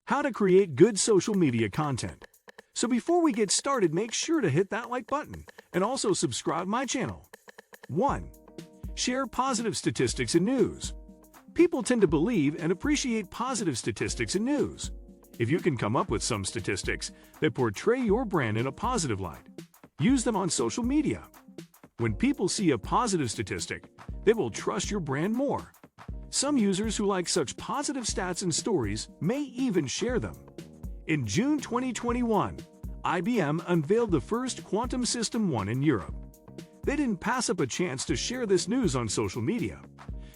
How to create good social media content. So before we get started, make sure to hit that like button and also subscribe my channel. 1. Share positive statistics and news. People tend to believe and appreciate positive statistics and news. If you can come up with some statistics that portray your brand in a positive light, use them on social media. When people see a positive statistic, they will trust your brand more. Some users who like such positive stats and stories may even share them. In June 2021, IBM unveiled the first quantum system one in Europe. They didn't pass up a chance to share this news on social media,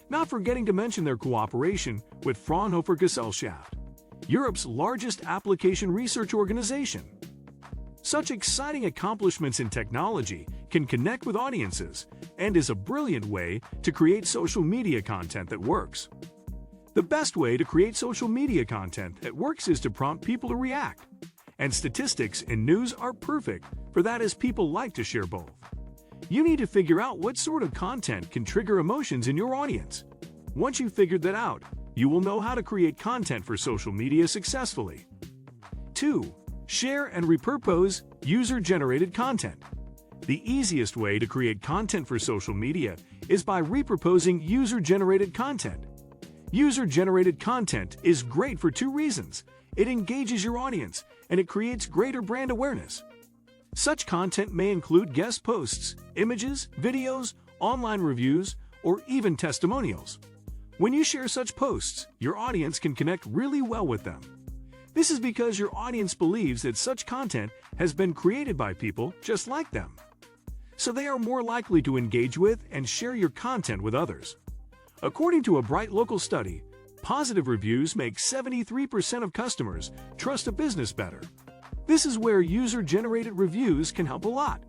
not forgetting to mention their cooperation with Fraunhofer Gesellschaft, Europe's largest application research organization. Such exciting accomplishments in technology can connect with audiences and is a brilliant way to create social media content that works. The best way to create social media content that works is to prompt people to react. And statistics and news are perfect for that, as people like to share both. You need to figure out what sort of content can trigger emotions in your audience. Once you've figured that out, you will know how to create content for social media successfully. 2. Share and repurpose user-generated content. The easiest way to create content for social media is by repurposing user-generated content. User-generated content is great for two reasons. It engages your audience, and it creates greater brand awareness. Such content may include guest posts, images, videos, online reviews, or even testimonials. When you share such posts, your audience can connect really well with them. This is because your audience believes that such content has been created by people just like them. So they are more likely to engage with and share your content with others. According to a Bright local study, positive reviews make 73% of customers trust a business better. This is where user-generated reviews can help a lot.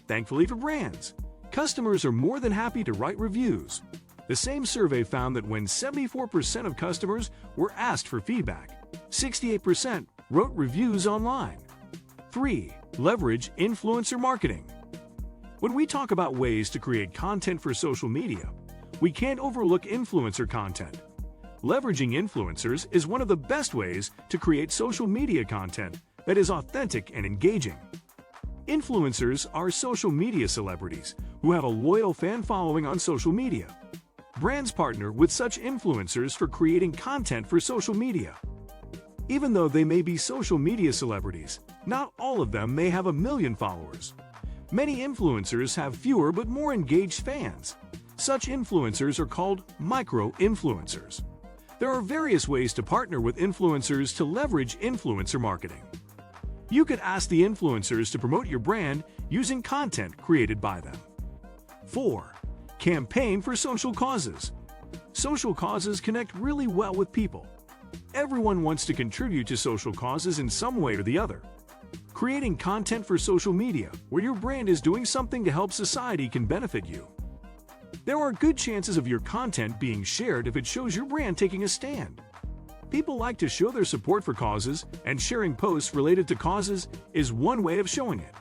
Thankfully for brands, customers are more than happy to write reviews. The same survey found that when 74% of customers were asked for feedback, 68% wrote reviews online. 3. Leverage influencer marketing. When we talk about ways to create content for social media, we can't overlook influencer content. Leveraging influencers is one of the best ways to create social media content that is authentic and engaging. Influencers are social media celebrities who have a loyal fan following on social media. Brands partner with such influencers for creating content for social media. Even though they may be social media celebrities, not all of them may have 1 million followers. Many influencers have fewer but more engaged fans. Such influencers are called micro-influencers. There are various ways to partner with influencers to leverage influencer marketing. You could ask the influencers to promote your brand using content created by them. 4. Campaign for social causes. Social causes connect really well with people. Everyone wants to contribute to social causes in some way or the other. Creating content for social media where your brand is doing something to help society can benefit you. There are good chances of your content being shared if it shows your brand taking a stand. People like to show their support for causes, and sharing posts related to causes is one way of showing it.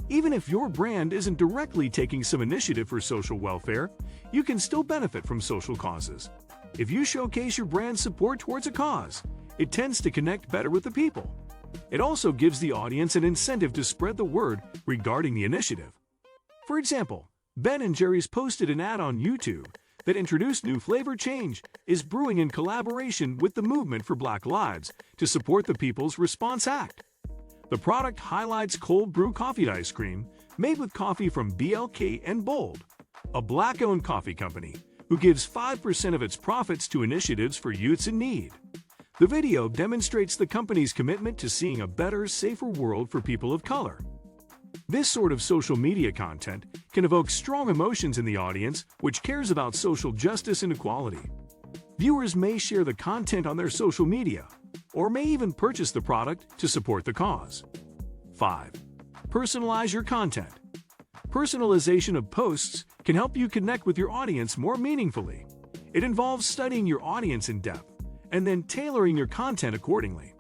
Even if your brand isn't directly taking some initiative for social welfare, you can still benefit from social causes. If you showcase your brand's support towards a cause, it tends to connect better with the people. It also gives the audience an incentive to spread the word regarding the initiative. For example, Ben & Jerry's posted an ad on YouTube that introduced new flavor change is brewing in collaboration with the Movement for Black Lives to support the People's Response Act. The product highlights cold brew coffee ice cream made with coffee from BLK and Bold, a black-owned coffee company who gives 5% of its profits to initiatives for youths in need. The video demonstrates the company's commitment to seeing a better, safer world for people of color. This sort of social media content can evoke strong emotions in the audience which cares about social justice and equality. Viewers may share the content on their social media, or may even purchase the product to support the cause. 5. Personalize your content. Personalization of posts can help you connect with your audience more meaningfully. It involves studying your audience in depth and then tailoring your content accordingly.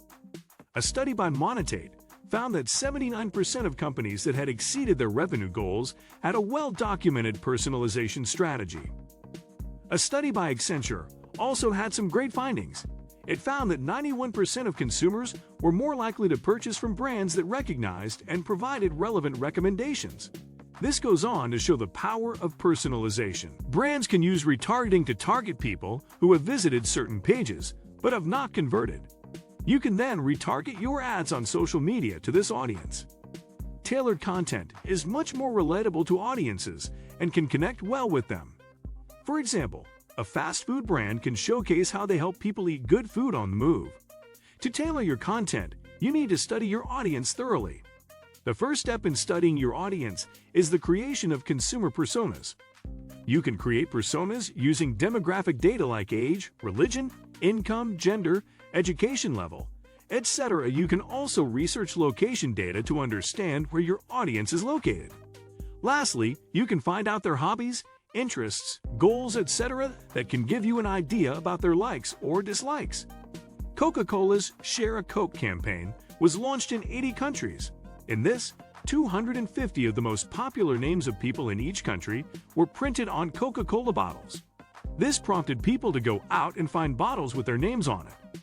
A study by Monetate found that 79% of companies that had exceeded their revenue goals had a well-documented personalization strategy. A study by Accenture also had some great findings. It found that 91% of consumers were more likely to purchase from brands that recognized and provided relevant recommendations. This goes on to show the power of personalization. Brands can use retargeting to target people who have visited certain pages but have not converted. You can then retarget your ads on social media to this audience. Tailored content is much more relatable to audiences and can connect well with them. For example, a fast food brand can showcase how they help people eat good food on the move. To tailor your content, you need to study your audience thoroughly. The first step in studying your audience is the creation of consumer personas. You can create personas using demographic data like age, religion, income, gender, education level, etc. You can also research location data to understand where your audience is located. Lastly, you can find out their hobbies, interests, goals, etc. that can give you an idea about their likes or dislikes. Coca-Cola's Share a Coke campaign was launched in 80 countries. In this, 250 of the most popular names of people in each country were printed on Coca-Cola bottles. This prompted people to go out and find bottles with their names on it.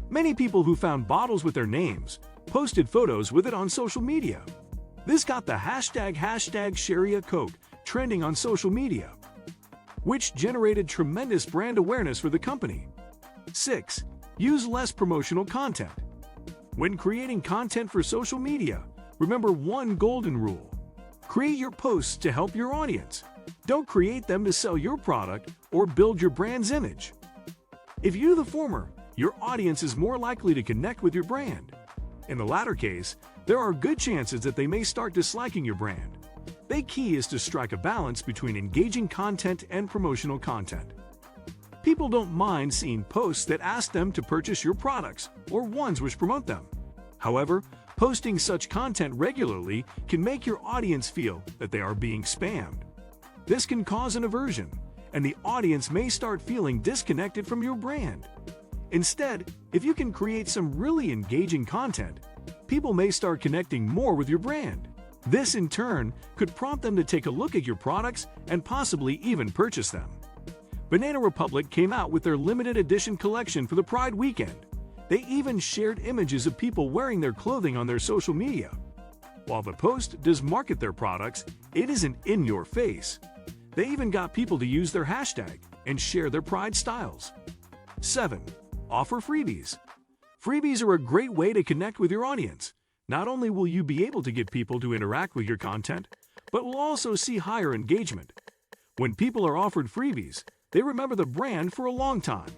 Many people who found bottles with their names posted photos with it on social media. This got the hashtag #ShareACoke trending on social media, which generated tremendous brand awareness for the company. 6. Use less promotional content. When creating content for social media, remember one golden rule. Create your posts to help your audience. Don't create them to sell your product or build your brand's image. If you do the former, your audience is more likely to connect with your brand. In the latter case, there are good chances that they may start disliking your brand. The key is to strike a balance between engaging content and promotional content. People don't mind seeing posts that ask them to purchase your products or ones which promote them. However, posting such content regularly can make your audience feel that they are being spammed. This can cause an aversion, and the audience may start feeling disconnected from your brand. Instead, if you can create some really engaging content, people may start connecting more with your brand. This, in turn, could prompt them to take a look at your products and possibly even purchase them. Banana Republic came out with their limited edition collection for the Pride weekend. They even shared images of people wearing their clothing on their social media. While the post does market their products, it isn't in your face. They even got people to use their hashtag and share their Pride styles. 7. Offer freebies. Freebies are a great way to connect with your audience. Not only will you be able to get people to interact with your content, but will also see higher engagement. When people are offered freebies, they remember the brand for a long time.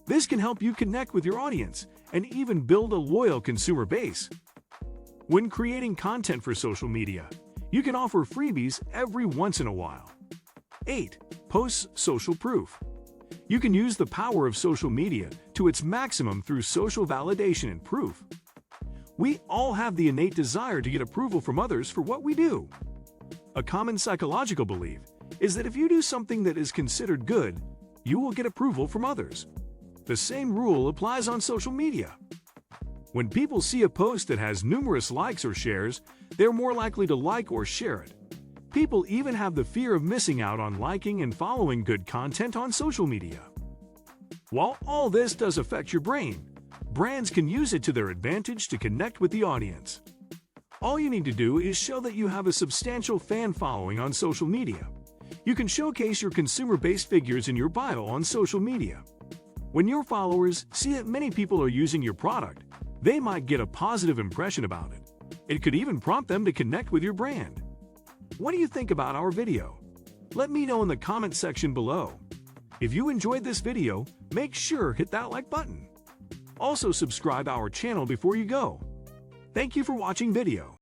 This can help you connect with your audience and even build a loyal consumer base. When creating content for social media, you can offer freebies every once in a while. 8. Posts social proof. You can use the power of social media to its maximum through social validation and proof. We all have the innate desire to get approval from others for what we do. A common psychological belief is that if you do something that is considered good, you will get approval from others. The same rule applies on social media. When people see a post that has numerous likes or shares, they're more likely to like or share it. People even have the fear of missing out on liking and following good content on social media. While all this does affect your brain, brands can use it to their advantage to connect with the audience. All you need to do is show that you have a substantial fan following on social media. You can showcase your consumer-based figures in your bio on social media. When your followers see that many people are using your product, they might get a positive impression about it. It could even prompt them to connect with your brand. What do you think about our video? Let me know in the comment section below. If you enjoyed this video, make sure hit that like button. Also subscribe our channel before you go. Thank you for watching video.